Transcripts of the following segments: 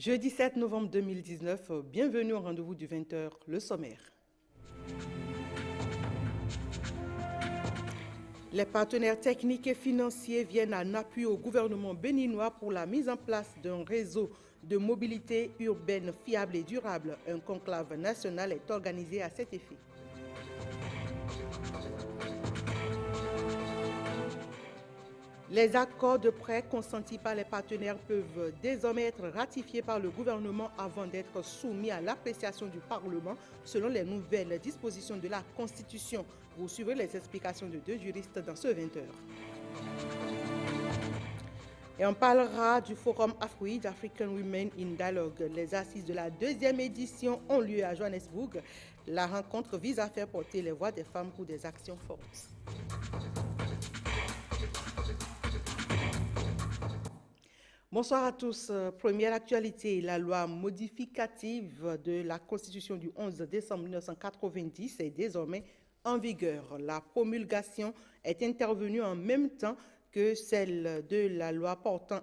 Jeudi 7 novembre 2019, bienvenue au rendez-vous du 20h, le sommaire. Les partenaires techniques et financiers viennent en appui au gouvernement béninois pour la mise en place d'un réseau de mobilité urbaine fiable et durable. Un conclave national est organisé à cet effet. Les accords de prêt consentis par les partenaires peuvent désormais être ratifiés par le gouvernement avant d'être soumis à l'appréciation du Parlement selon les nouvelles dispositions de la Constitution. Vous suivrez les explications de deux juristes dans ce 20h. Et on parlera du forum Afrique, African Women in Dialogue. Les assises de la deuxième édition ont lieu à Johannesburg. La rencontre vise à faire porter les voix des femmes pour des actions fortes. Bonsoir à tous. Première actualité, la loi modificative de la Constitution du 11 décembre 1990 est désormais en vigueur. La promulgation est intervenue en même temps que celle de la loi portant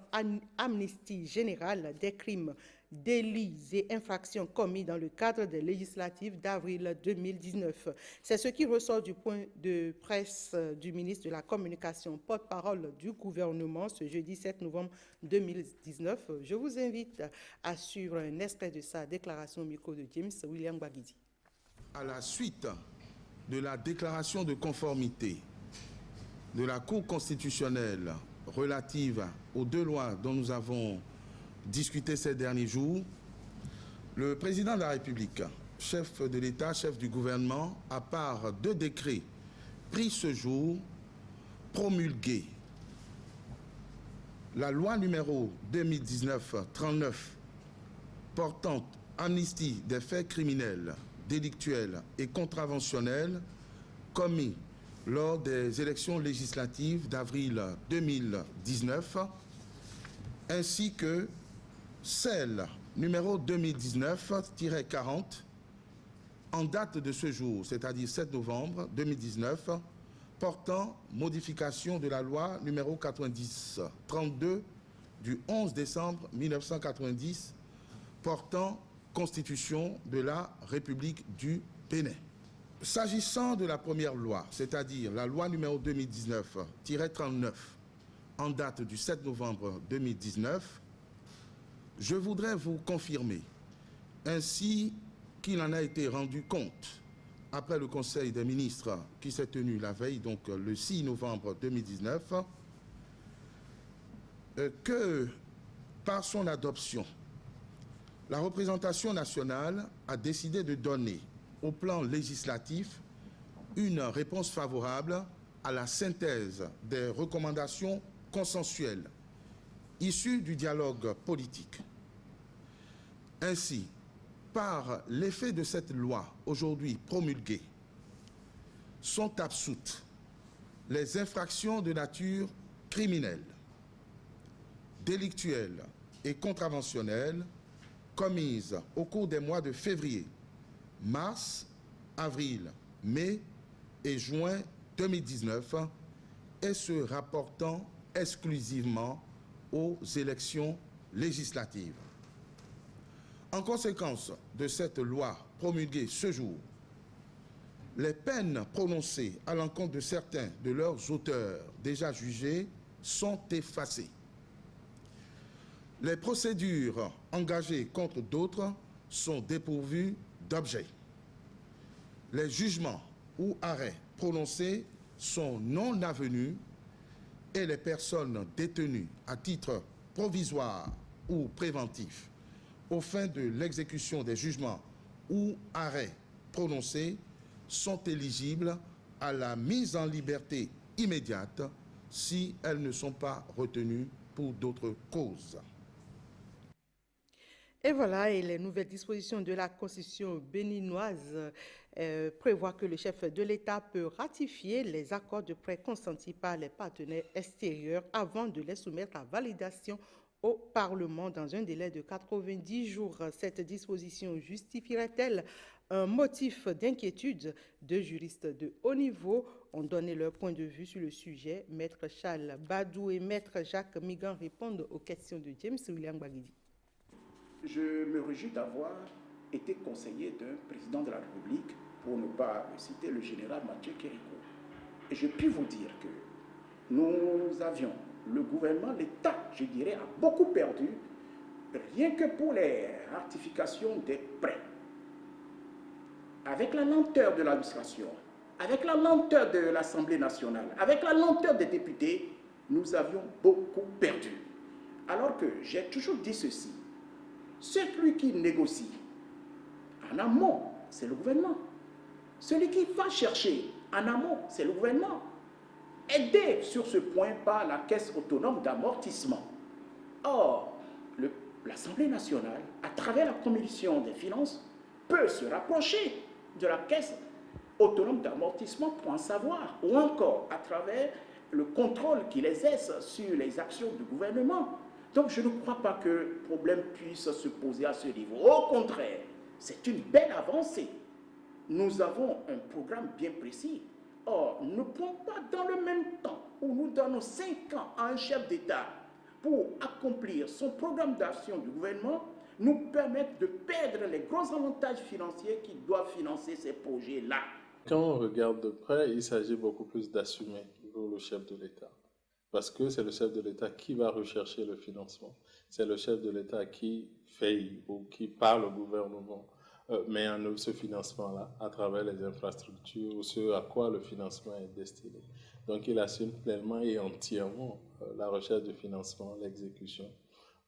amnistie générale des crimes, délits et infractions commis dans le cadre des législatives d'avril 2019. C'est ce qui ressort du point de presse du ministre de la Communication, porte-parole du gouvernement, ce jeudi 7 novembre 2019. Je vous invite à suivre un extrait de sa déclaration au micro de James William Bagidi. À la suite de la déclaration de conformité de la Cour constitutionnelle relative aux deux lois dont nous avons discuté ces derniers jours, le président de la République, chef de l'État, chef du gouvernement, a par deux décrets pris ce jour, promulgué la loi numéro 2019-39 portant amnistie des faits criminels, délictuels et contraventionnels commis lors des élections législatives d'avril 2019, ainsi que celle numéro 2019-40 en date de ce jour, c'est-à-dire 7 novembre 2019, portant modification de la loi numéro 90-32 du 11 décembre 1990 portant constitution de la République du Bénin. S'agissant de la première loi, c'est-à-dire la loi numéro 2019-39 en date du 7 novembre 2019, je voudrais vous confirmer, ainsi qu'il en a été rendu compte après le Conseil des ministres qui s'est tenu la veille, donc le 6 novembre 2019, que par son adoption, la représentation nationale a décidé de donner au plan législatif une réponse favorable à la synthèse des recommandations consensuelles issues du dialogue politique. Ainsi, par l'effet de cette loi aujourd'hui promulguée, sont absoutes les infractions de nature criminelle, délictuelle et contraventionnelle commises au cours des mois de février, mars, avril, mai et juin 2019 et se rapportant exclusivement aux élections législatives. En conséquence de cette loi promulguée ce jour, les peines prononcées à l'encontre de certains de leurs auteurs déjà jugés sont effacées. Les procédures engagées contre d'autres sont dépourvues d'objet. Les jugements ou arrêts prononcés sont non avenus et les personnes détenues à titre provisoire ou préventif aux fins de l'exécution des jugements ou arrêts prononcés sont éligibles à la mise en liberté immédiate si elles ne sont pas retenues pour d'autres causes. Et voilà, et les nouvelles dispositions de la Constitution béninoise prévoient que le chef de l'État peut ratifier les accords de prêt consentis par les partenaires extérieurs avant de les soumettre à validation au Parlement dans un délai de 90 jours. Cette disposition justifierait-elle un motif d'inquiétude? Deux juristes de haut niveau ont donné leur point de vue sur le sujet. Maître Charles Badou et Maître Jacques Migan répondent aux questions de James William Bagidi. Je me réjouis d'avoir été conseiller d'un président de la République, pour ne pas citer le général Mathieu Kérékou. Et je puis vous dire que nous avions, le gouvernement, l'État, je dirais, a beaucoup perdu, rien que pour les ratifications des prêts. Avec la lenteur de l'administration, avec la lenteur de l'Assemblée nationale, avec la lenteur des députés, nous avions beaucoup perdu. Alors que j'ai toujours dit ceci, celui qui négocie en amont, c'est le gouvernement. Celui qui va chercher en amont, c'est le gouvernement. Aidé sur ce point par la Caisse autonome d'amortissement. Or, l'Assemblée nationale, à travers la Commission des finances, peut se rapprocher de la Caisse autonome d'amortissement pour en savoir, ou encore à travers le contrôle qu'il exerce sur les actions du gouvernement. Donc je ne crois pas que le problème puisse se poser à ce niveau. Au contraire, c'est une belle avancée. Nous avons un programme bien précis. Or, ne pouvons pas dans le même temps où nous donnons 5 ans à un chef d'État pour accomplir son programme d'action du gouvernement, nous permettre de perdre les gros avantages financiers qui doivent financer ces projets-là. Quand on regarde de près, il s'agit beaucoup plus d'assumer pour le chef de l'État. Parce que c'est le chef de l'État qui va rechercher le financement. C'est le chef de l'État qui veille ou qui parle au gouvernement, met en œuvre ce financement-là à travers les infrastructures ou ce à quoi le financement est destiné. Donc il assume pleinement et entièrement la recherche de financement, l'exécution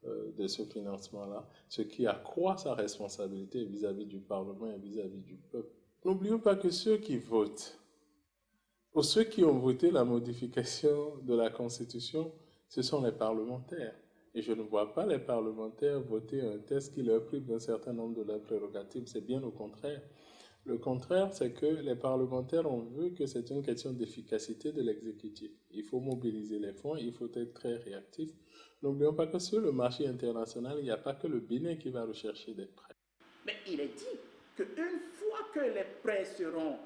de ce financement-là, ce qui accroît sa responsabilité vis-à-vis du Parlement et vis-à-vis du peuple. N'oublions pas que ceux qui votent, ou ceux qui ont voté la modification de la Constitution, ce sont les parlementaires. Et je ne vois pas les parlementaires voter un texte qui leur prive d'un certain nombre de leurs prérogatives. C'est bien au contraire. Le contraire, c'est que les parlementaires ont vu que c'est une question d'efficacité de l'exécutif. Il faut mobiliser les fonds, il faut être très réactif. N'oublions pas que sur le marché international, il n'y a pas que le Bénin qui va rechercher des prêts. Mais il est dit qu'une fois que les prêts seront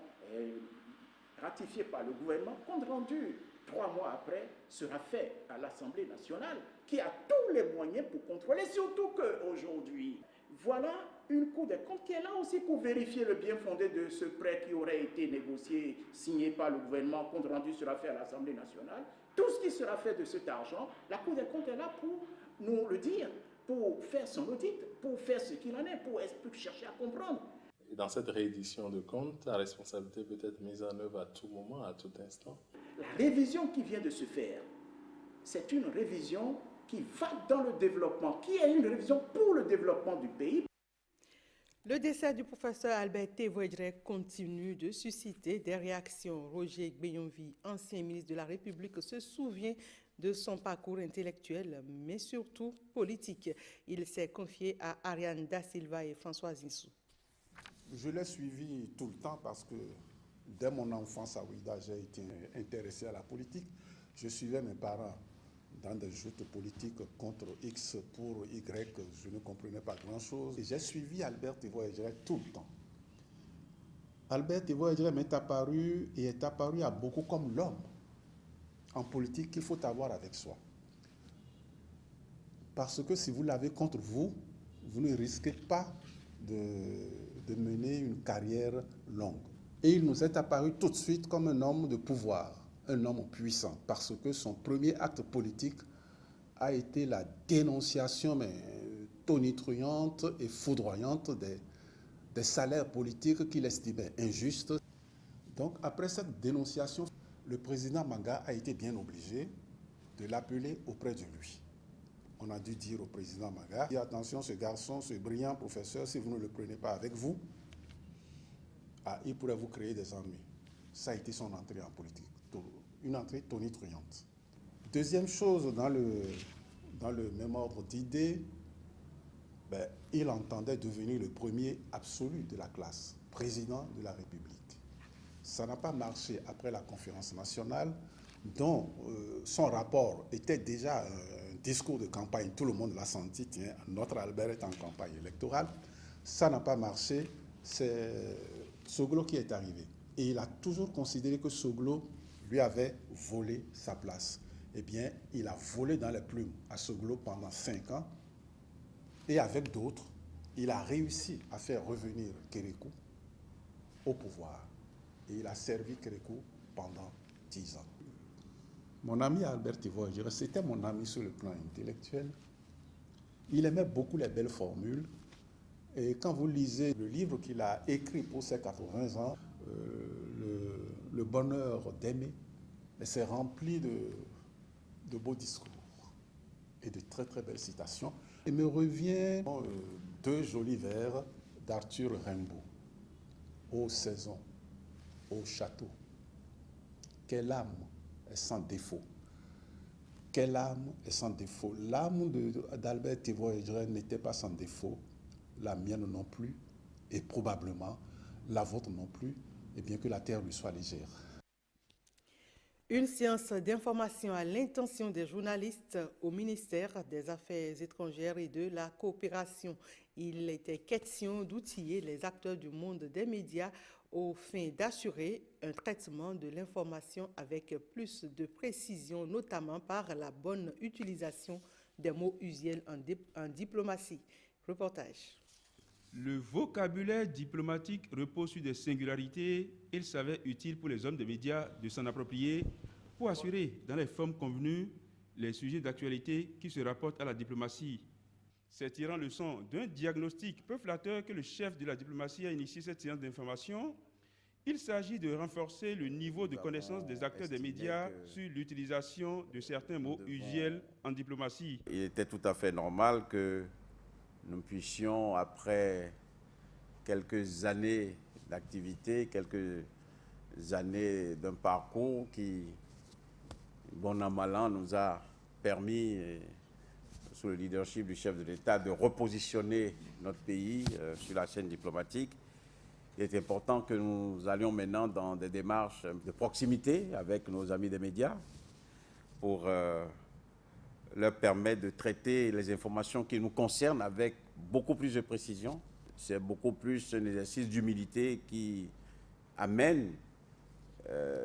ratifié par le gouvernement, compte rendu 3 mois après, sera fait à l'Assemblée nationale, qui a tous les moyens pour contrôler, surtout qu'aujourd'hui, voilà une Cour des comptes qui est là aussi pour vérifier le bien fondé de ce prêt qui aurait été négocié, signé par le gouvernement, compte rendu sera fait à l'Assemblée nationale. Tout ce qui sera fait de cet argent, la Cour des comptes est là pour nous le dire, pour faire son audit, pour faire ce qu'il en est, pour chercher à comprendre. Et dans cette réédition de compte, la responsabilité peut être mise en œuvre à tout moment, à tout instant. La révision qui vient de se faire, c'est une révision qui va dans le développement, qui est une révision pour le développement du pays. Le décès du professeur Albert Tévoedre continue de susciter des réactions. Roger Gbeyonvi, ancien ministre de la République, se souvient de son parcours intellectuel, mais surtout politique. Il s'est confié à Ariane Da Silva et François Zinsou. Je l'ai suivi tout le temps parce que dès mon enfance à Ouida, j'ai été intéressé à la politique. Je suivais mes parents dans des joutes politiques contre X pour Y. Je ne comprenais pas grand-chose. Et j'ai suivi Albert Tévoedre tout le temps. Albert Tévoedre m'est apparu et est apparu à beaucoup comme l'homme en politique qu'il faut avoir avec soi. Parce que si vous l'avez contre vous, vous ne risquez pas de mener une carrière longue. Et il nous est apparu tout de suite comme un homme de pouvoir, un homme puissant, parce que son premier acte politique a été la dénonciation tonitruante et foudroyante des salaires politiques qu'il estimait injustes. Donc après cette dénonciation, le président Manga a été bien obligé de l'appeler auprès de lui. On a dû dire au président Manga, attention, ce garçon, ce brillant professeur, si vous ne le prenez pas avec vous, il pourrait vous créer des ennuis. Ça a été son entrée en politique, une entrée tonitruante. Deuxième chose, dans le même ordre d'idées, il entendait devenir le premier absolu de la classe, président de la République. Ça n'a pas marché après la conférence nationale, dont son rapport était déjà un discours de campagne. Tout le monde l'a senti, tiens, notre Albert est en campagne électorale. Ça n'a pas marché, c'est Soglo qui est arrivé. Et il a toujours considéré que Soglo lui avait volé sa place. Eh bien, il a volé dans les plumes à Soglo pendant 5 ans. Et avec d'autres, il a réussi à faire revenir Kérékou au pouvoir. Et il a servi Kérékou pendant 10 ans. Mon ami Albert Tévois-Giresse, c'était mon ami sur le plan intellectuel. Il aimait beaucoup les belles formules. Et quand vous lisez le livre qu'il a écrit pour ses 80 ans, Le bonheur d'aimer, c'est rempli de beaux discours et de très très belles citations. Il me revient deux jolis vers d'Arthur Rimbaud. Ô saison, ô château, quelle âme est sans défaut. Quelle âme est sans défaut. L'âme d'Albert Tévois-Giresse n'était pas sans défaut, la mienne non plus, et probablement la vôtre non plus, et bien que la terre lui soit légère. Une séance d'information à l'intention des journalistes au ministère des Affaires étrangères et de la coopération. Il était question d'outiller les acteurs du monde des médias aux fins d'assurer un traitement de l'information avec plus de précision, notamment par la bonne utilisation des mots usuels en diplomatie. Reportage. Le vocabulaire diplomatique repose sur des singularités. Il s'avère utile pour les hommes des médias de s'en approprier pour assurer, dans les formes convenues, les sujets d'actualité qui se rapportent à la diplomatie. C'est tirant leçon d'un diagnostic peu flatteur que le chef de la diplomatie a initié cette séance d'information. Il s'agit de renforcer le niveau de connaissance des acteurs des médias sur l'utilisation de certains mots usuels en diplomatie. Il était tout à fait normal que nous puissions, après quelques années d'activité, quelques années d'un parcours qui, bon an mal an, nous a permis, sous le leadership du chef de l'État, de repositionner notre pays sur la scène diplomatique. Il est important que nous allions maintenant dans des démarches de proximité avec nos amis des médias pour leur permettre de traiter les informations qui nous concernent avec beaucoup plus de précision. C'est beaucoup plus un exercice d'humilité qui amène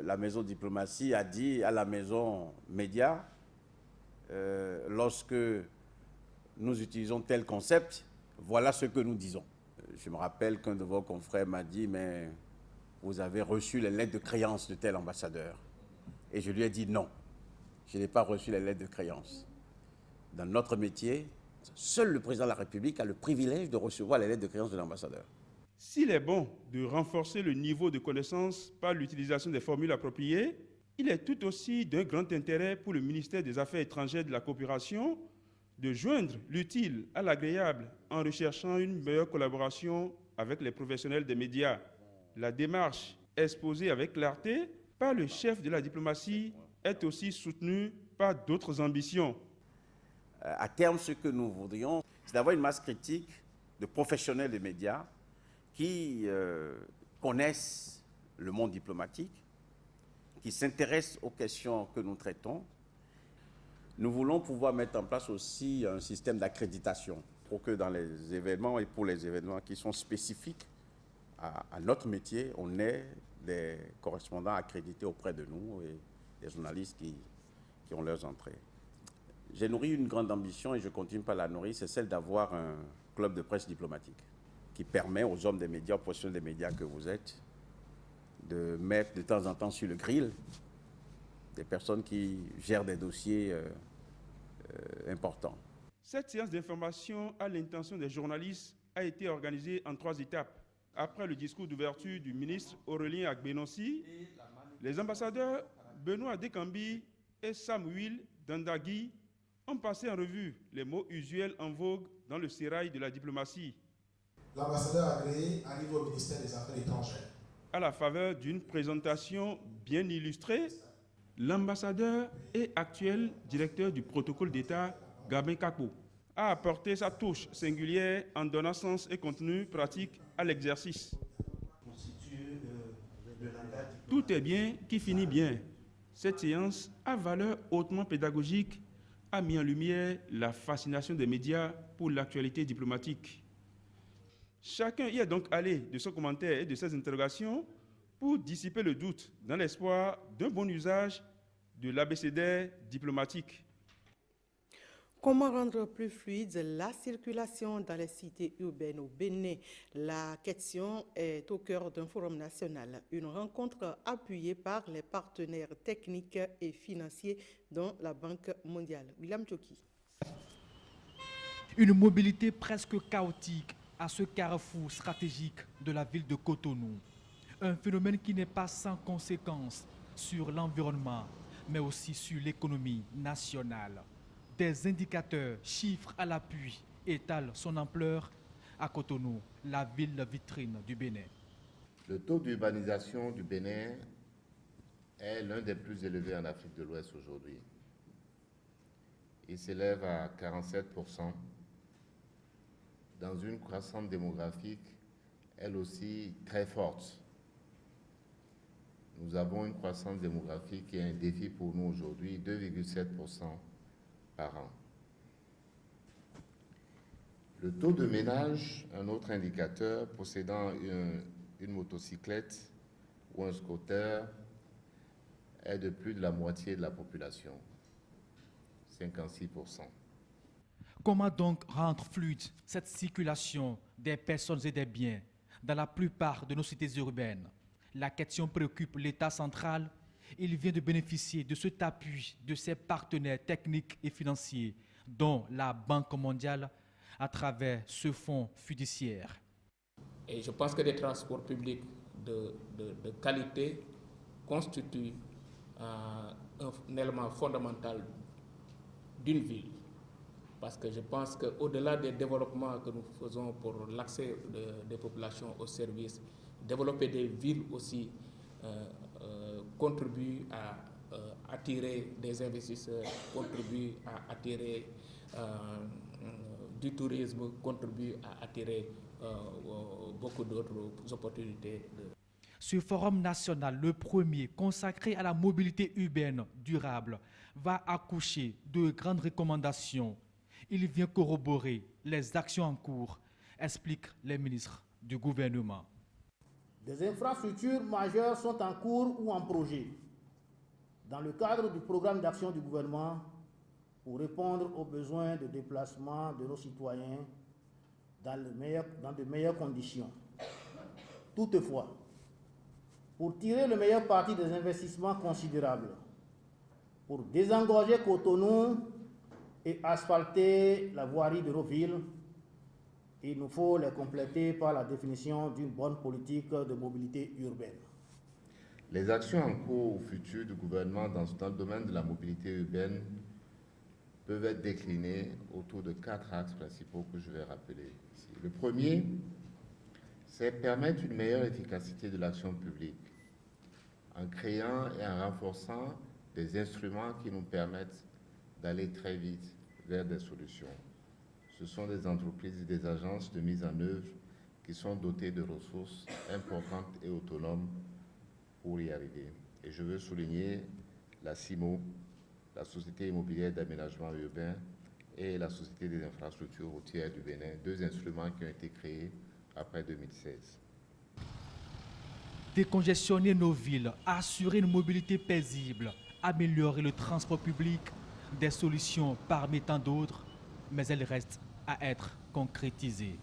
la maison diplomatie à dire à la maison média, lorsque nous utilisons tel concept, voilà ce que nous disons. Je me rappelle qu'un de vos confrères m'a dit, mais vous avez reçu les lettres de créance de tel ambassadeur. Et je lui ai dit non, je n'ai pas reçu les lettres de créance. Dans notre métier, seul le président de la République a le privilège de recevoir les lettres de créance de l'ambassadeur. S'il est bon de renforcer le niveau de connaissance par l'utilisation des formules appropriées, il est tout aussi d'un grand intérêt pour le ministère des Affaires étrangères et de la coopération de joindre l'utile à l'agréable en recherchant une meilleure collaboration avec les professionnels des médias. La démarche exposée avec clarté par le chef de la diplomatie est aussi soutenue par d'autres ambitions. À terme, ce que nous voudrions, c'est d'avoir une masse critique de professionnels des médias qui connaissent le monde diplomatique, qui s'intéressent aux questions que nous traitons. Nous voulons pouvoir mettre en place aussi un système d'accréditation pour que dans les événements et pour les événements qui sont spécifiques à notre métier, on ait des correspondants accrédités auprès de nous et des journalistes qui ont leurs entrées. J'ai nourri une grande ambition et je continue par la nourrir, c'est celle d'avoir un club de presse diplomatique qui permet aux hommes des médias, aux professionnels des médias que vous êtes, de mettre de temps en temps sur le grill des personnes qui gèrent des dossiers importants. Cette séance d'information à l'intention des journalistes a été organisée en 3 étapes. Après le discours d'ouverture du ministre Aurélien Agbenossi, les ambassadeurs Benoît Dekambi et Samuel Dandagui ont passé en revue les mots usuels en vogue dans le sérail de la diplomatie. L'ambassadeur agréé arrive au ministère des Affaires étrangères. À la faveur d'une présentation bien illustrée, l'ambassadeur et actuel directeur du protocole d'État, Gabin Kakpo, a apporté sa touche singulière en donnant sens et contenu pratique à l'exercice. Tout est bien qui finit bien. Cette séance, à valeur hautement pédagogique, a mis en lumière la fascination des médias pour l'actualité diplomatique. Chacun y est donc allé de son commentaire et de ses interrogations pour dissiper le doute dans l'espoir d'un bon usage de l'abécédaire diplomatique. Comment rendre plus fluide la circulation dans les cités urbaines au Bénin? La question est au cœur d'un forum national, une rencontre appuyée par les partenaires techniques et financiers dont la Banque mondiale. William Tchoki. Une mobilité presque chaotique à ce carrefour stratégique de la ville de Cotonou. Un phénomène qui n'est pas sans conséquences sur l'environnement, mais aussi sur l'économie nationale. Des indicateurs, chiffres à l'appui, étalent son ampleur à Cotonou, la ville vitrine du Bénin. Le taux d'urbanisation du Bénin est l'un des plus élevés en Afrique de l'Ouest aujourd'hui. Il s'élève à 47%, dans une croissance démographique, elle aussi très forte. Nous avons une croissance démographique qui est un défi pour nous aujourd'hui, 2,7% par an. Le taux de ménage, un autre indicateur, possédant une motocyclette ou un scooter, est de plus de la moitié de la population, 56%. Comment donc rendre fluide cette circulation des personnes et des biens dans la plupart de nos cités urbaines? La question préoccupe l'État central. Il vient de bénéficier de cet appui de ses partenaires techniques et financiers, dont la Banque mondiale, à travers ce fonds fiduciaire. Et je pense que des transports publics de qualité constituent un élément fondamental d'une ville. Parce que je pense qu'au-delà des développements que nous faisons pour l'accès des populations aux services, développer des villes aussi contribue à attirer des investisseurs, contribue à attirer du tourisme, contribue à attirer beaucoup d'autres opportunités. Ce forum national, le premier consacré à la mobilité urbaine durable, va accoucher de grandes recommandations. Il vient corroborer les actions en cours, expliquent les ministres du gouvernement. Des infrastructures majeures sont en cours ou en projet dans le cadre du programme d'action du gouvernement pour répondre aux besoins de déplacement de nos citoyens dans de meilleures conditions. Toutefois, pour tirer le meilleur parti des investissements considérables, pour désengorger Cotonou et asphalter la voirie de nos villes, il nous faut les compléter par la définition d'une bonne politique de mobilité urbaine. Les actions en cours ou futures du gouvernement dans le domaine de la mobilité urbaine peuvent être déclinées autour de 4 axes principaux que je vais rappeler ici. Le premier, c'est permettre une meilleure efficacité de l'action publique en créant et en renforçant des instruments qui nous permettent d'aller très vite vers des solutions. Ce sont des entreprises et des agences de mise en œuvre qui sont dotées de ressources importantes et autonomes pour y arriver. Et je veux souligner la CIMO, la Société immobilière d'aménagement urbain, et la Société des infrastructures routières du Bénin, 2 instruments qui ont été créés après 2016. Décongestionner nos villes, assurer une mobilité paisible, améliorer le transport public, des solutions parmi tant d'autres, mais elles restent à être concrétisées.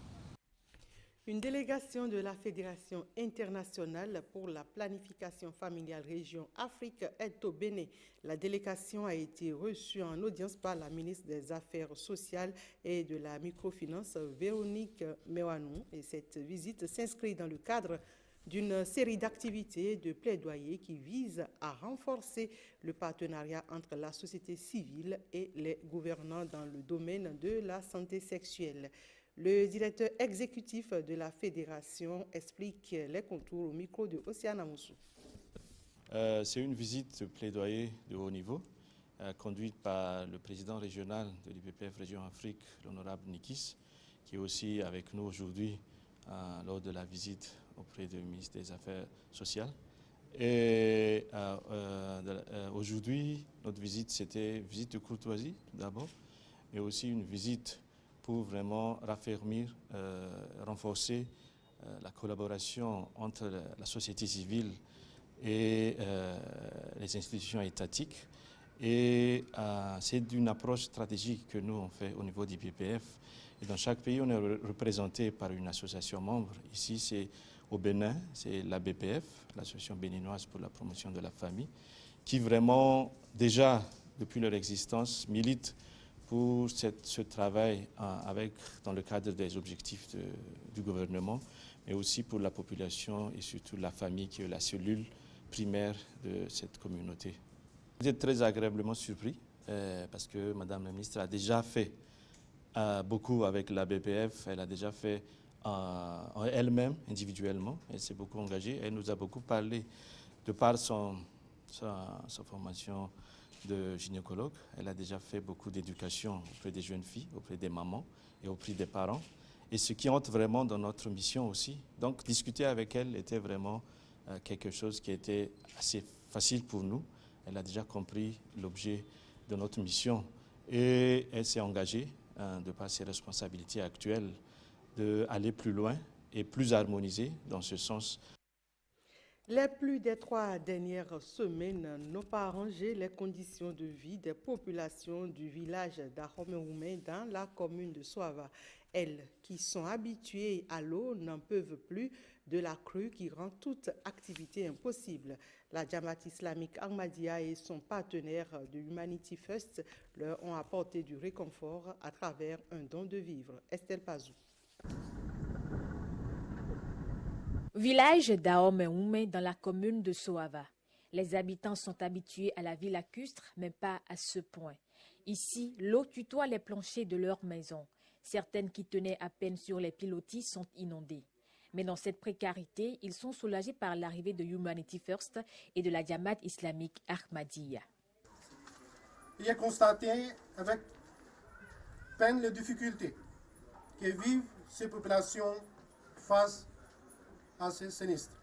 Une délégation de la Fédération internationale pour la planification familiale région Afrique est au Bénin. La délégation a été reçue en audience par la ministre des Affaires sociales et de la microfinance, Véronique Mewanou. Et cette visite s'inscrit dans le cadre d'une série d'activités de plaidoyer qui visent à renforcer le partenariat entre la société civile et les gouvernants dans le domaine de la santé sexuelle. Le directeur exécutif de la fédération explique les contours au micro de Océane Amoussou. C'est une visite de plaidoyer de haut niveau, conduite par le président régional de l'IPPF Région Afrique, l'honorable Nikis, qui est aussi avec nous aujourd'hui lors de la visite auprès du ministre des Affaires sociales. Et aujourd'hui, notre visite, c'était une visite de courtoisie tout d'abord, mais aussi une visite pour vraiment raffermir, renforcer la collaboration entre la société civile et les institutions étatiques Et c'est d'une approche stratégique que nous on fait au niveau du PPF. Et dans chaque pays, on est représenté par une association membre. Ici, c'est au Bénin, c'est la BPF, l'Association béninoise pour la promotion de la famille, qui vraiment, déjà, depuis leur existence, milite pour ce travail dans le cadre des objectifs du gouvernement, mais aussi pour la population et surtout la famille qui est la cellule primaire de cette communauté. J'étais très agréablement surpris parce que Madame la ministre a déjà fait beaucoup avec la BPF, elle a déjà fait elle-même, individuellement, elle s'est beaucoup engagée, elle nous a beaucoup parlé de par sa formation de gynécologue. Elle a déjà fait beaucoup d'éducation auprès des jeunes filles, auprès des mamans et auprès des parents. Et ce qui entre vraiment dans notre mission aussi. Donc discuter avec elle était vraiment quelque chose qui était assez facile pour nous. Elle a déjà compris l'objet de notre mission et elle s'est engagée, de par ses responsabilités actuelles, d'aller plus loin et plus harmonisé dans ce sens. Les pluies des 3 dernières semaines n'ont pas arrangé les conditions de vie des populations du village d'Ahomey dans la commune de Soava. Elles, qui sont habituées à l'eau, n'en peuvent plus de la crue qui rend toute activité impossible. La Jamaat islamique Ahmadiyya et son partenaire de Humanity First leur ont apporté du réconfort à travers un don de vivres. Estelle Pazou. Village d'Ahomey dans la commune de Soava. Les habitants sont habitués à la vie lacustre, mais pas à ce point. Ici, l'eau tutoie les planchers de leurs maisons. Certaines qui tenaient à peine sur les pilotis sont inondées. Mais dans cette précarité, ils sont soulagés par l'arrivée de Humanity First et de la Jamaat islamique Ahmadiyya. Il est constaté avec peine les difficultés que vivent ces populations face à ces sinistres.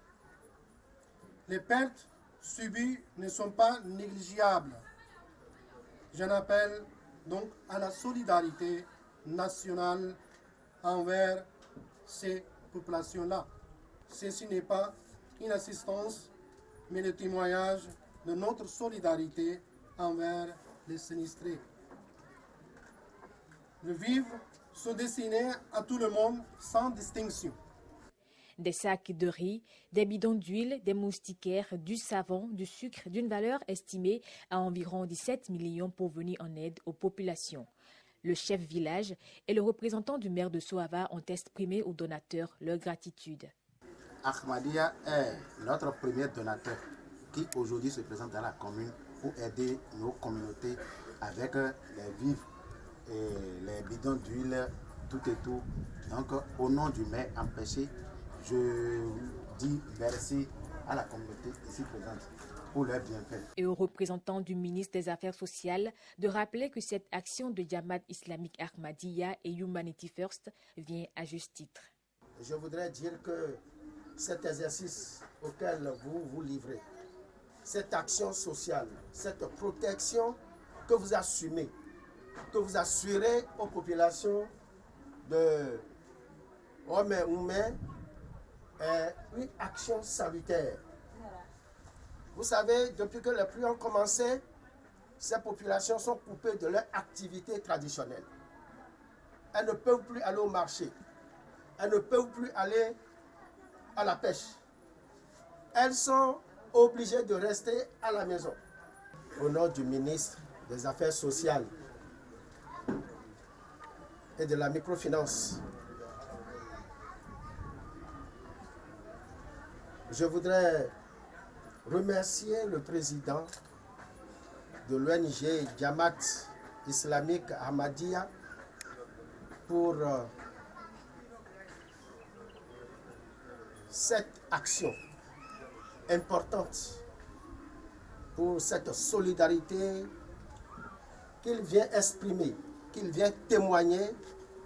Les pertes subies ne sont pas négligeables. J'en appelle donc à la solidarité nationale envers ces populations-là. Ceci n'est pas une assistance, mais le témoignage de notre solidarité envers les sinistrés. Les vivres sont destinés à tout le monde sans distinction. Des sacs de riz, des bidons d'huile, des moustiquaires, du savon, du sucre d'une valeur estimée à environ 17 millions pour venir en aide aux populations. Le chef village et le représentant du maire de Soava ont exprimé aux donateurs leur gratitude. Ahmadiyya est notre premier donateur qui aujourd'hui se présente dans la commune pour aider nos communautés avec les vivres et les bidons d'huile, tout et tout. Donc au nom du maire empêché, je dis merci à la communauté ici présente pour leur bienfait. Et aux représentants du ministre des Affaires sociales de rappeler que cette action de Jamaat islamique Ahmadiyya et Humanity First vient à juste titre. Je voudrais dire que cet exercice auquel vous vous livrez, cette action sociale, cette protection que vous assumez, que vous assurez aux populations de Ahomey est une action salutaire. Vous savez, depuis que les pluies ont commencé, ces populations sont coupées de leur activité traditionnelle. Elles ne peuvent plus aller au marché. Elles ne peuvent plus aller à la pêche. Elles sont obligées de rester à la maison. Au nom du ministre des Affaires sociales et de la microfinance, je voudrais remercier le président de l'ONG Jamaat islamique Ahmadiyya pour cette action importante, pour cette solidarité qu'il vient exprimer, qu'il vient témoigner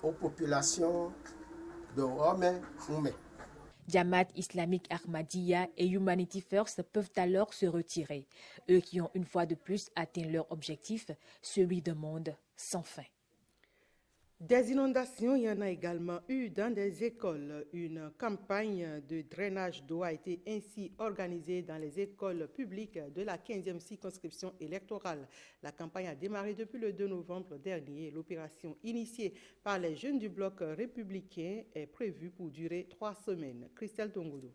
aux populations de Ahomey. Jamaat islamique Ahmadiyya et Humanity First peuvent alors se retirer, eux qui ont une fois de plus atteint leur objectif, celui d'un monde sans fin. Des inondations, il y en a également eu dans des écoles. Une campagne de drainage d'eau a été ainsi organisée dans les écoles publiques de la 15e circonscription électorale. La campagne a démarré depuis le 2 novembre dernier. L'opération initiée par les jeunes du bloc républicain est prévue pour durer 3 semaines. Christelle Tongodo.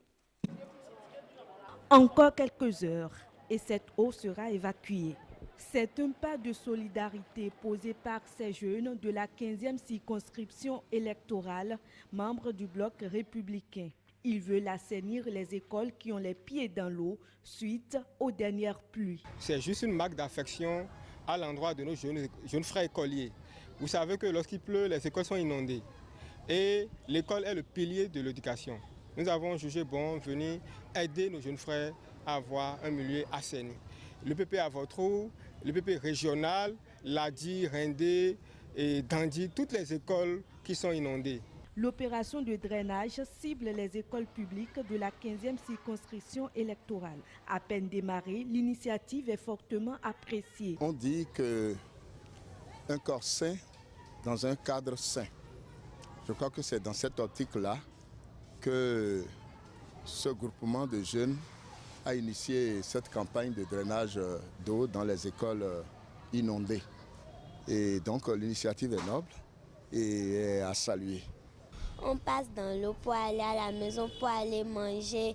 Encore quelques heures et cette eau sera évacuée. C'est un pas de solidarité posé par ces jeunes de la 15e circonscription électorale, membres du bloc républicain. Ils veulent assainir les écoles qui ont les pieds dans l'eau suite aux dernières pluies. C'est juste une marque d'affection à l'endroit de nos jeunes frères écoliers. Vous savez que lorsqu'il pleut, les écoles sont inondées et l'école est le pilier de l'éducation. Nous avons jugé bon venir aider nos jeunes frères à avoir un milieu assaini. Le PP à Votrou, le PP régional, Ladi, Rendé et Dandi, toutes les écoles qui sont inondées. L'opération de drainage cible les écoles publiques de la 15e circonscription électorale. À peine démarrée, l'initiative est fortement appréciée. On dit qu'un corps sain dans un cadre sain. Je crois que c'est dans cette optique-là que ce groupement de jeunes a initié cette campagne de drainage d'eau dans les écoles inondées. Et donc l'initiative est noble et est à saluer. On passe dans l'eau pour aller à la maison, pour aller manger,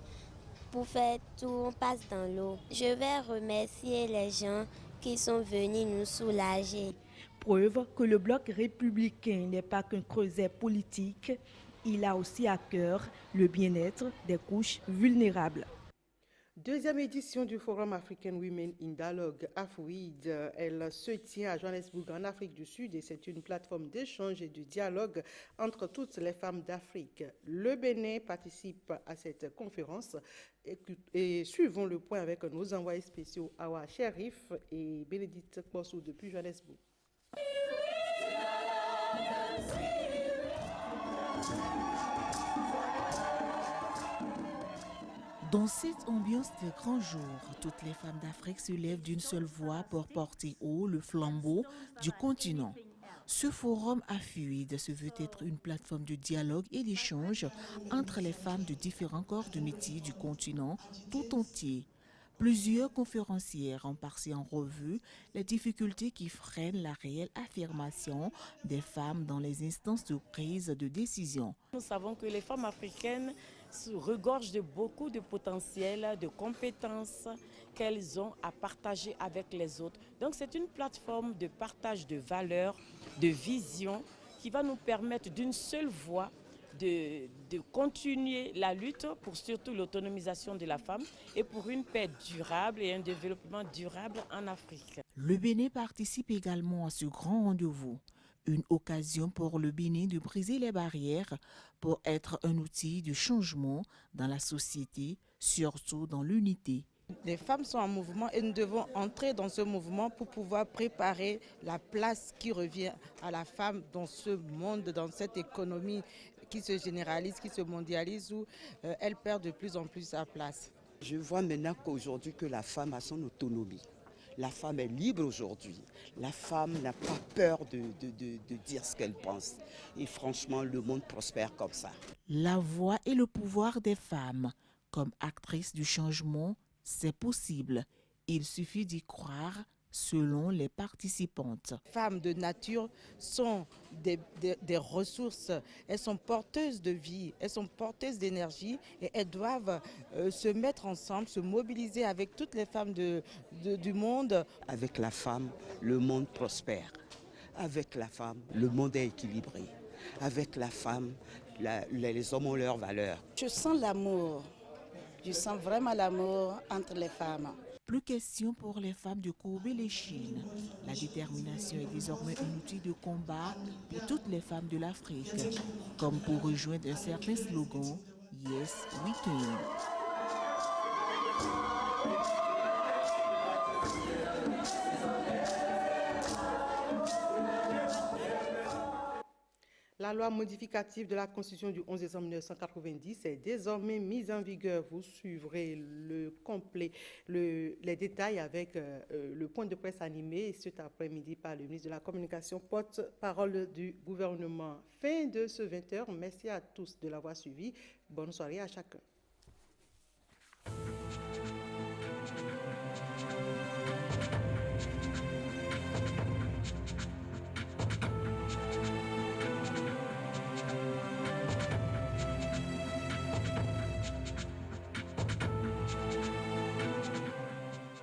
pour faire tout, on passe dans l'eau. Je vais remercier les gens qui sont venus nous soulager. Preuve que le bloc républicain n'est pas qu'un creuset politique, il a aussi à cœur le bien-être des couches vulnérables. Deuxième édition du Forum African Women in Dialogue, AFWID. Elle se tient à Johannesburg, en Afrique du Sud, et c'est une plateforme d'échange et de dialogue entre toutes les femmes d'Afrique. Le Bénin participe à cette conférence et suivons le point avec nos envoyés spéciaux Awa Sherif et Bénédicte Kpossou depuis Johannesburg. Dans cette ambiance de grand jour, toutes les femmes d'Afrique se lèvent d'une seule voix pour porter haut le flambeau du continent. Ce forum AFWID se veut être une plateforme de dialogue et d'échange entre les femmes de différents corps de métier du continent tout entier. Plusieurs conférencières ont passé en revue les difficultés qui freinent la réelle affirmation des femmes dans les instances de prise de décision. Nous savons que les femmes africaines se regorgent de beaucoup de potentiel, de compétences qu'elles ont à partager avec les autres. Donc c'est une plateforme de partage de valeurs, de visions qui va nous permettre d'une seule voix de continuer la lutte pour surtout l'autonomisation de la femme et pour une paix durable et un développement durable en Afrique. Le Bénin participe également à ce grand rendez-vous. Une occasion pour le Bénin de briser les barrières pour être un outil de changement dans la société, surtout dans l'unité. Les femmes sont en mouvement et nous devons entrer dans ce mouvement pour pouvoir préparer la place qui revient à la femme dans ce monde, dans cette économie qui se généralise, qui se mondialise, où elle perd de plus en plus sa place. Je vois maintenant qu'aujourd'hui que la femme a son autonomie. La femme est libre aujourd'hui. La femme n'a pas peur de dire ce qu'elle pense. Et franchement, le monde prospère comme ça. La voix et le pouvoir des femmes, comme actrices du changement, c'est possible. Il suffit d'y croire, selon les participantes. Les femmes de nature sont des ressources, elles sont porteuses de vie, elles sont porteuses d'énergie et elles doivent se mettre ensemble, se mobiliser avec toutes les femmes du monde. Avec la femme, le monde prospère. Avec la femme, le monde est équilibré. Avec la femme, les hommes ont leurs valeurs. Je sens l'amour, je sens vraiment l'amour entre les femmes. Plus question pour les femmes de courber l'échine. La détermination est désormais un outil de combat pour toutes les femmes de l'Afrique, comme pour rejoindre un certain slogan « Yes, we can ». La loi modificative de la Constitution du 11 décembre 1990 est désormais mise en vigueur. Vous suivrez les détails avec le point de presse animé cet après-midi par le ministre de la Communication, porte-parole du gouvernement. Fin de ce 20h. Merci à tous de l'avoir suivi. Bonne soirée à chacun.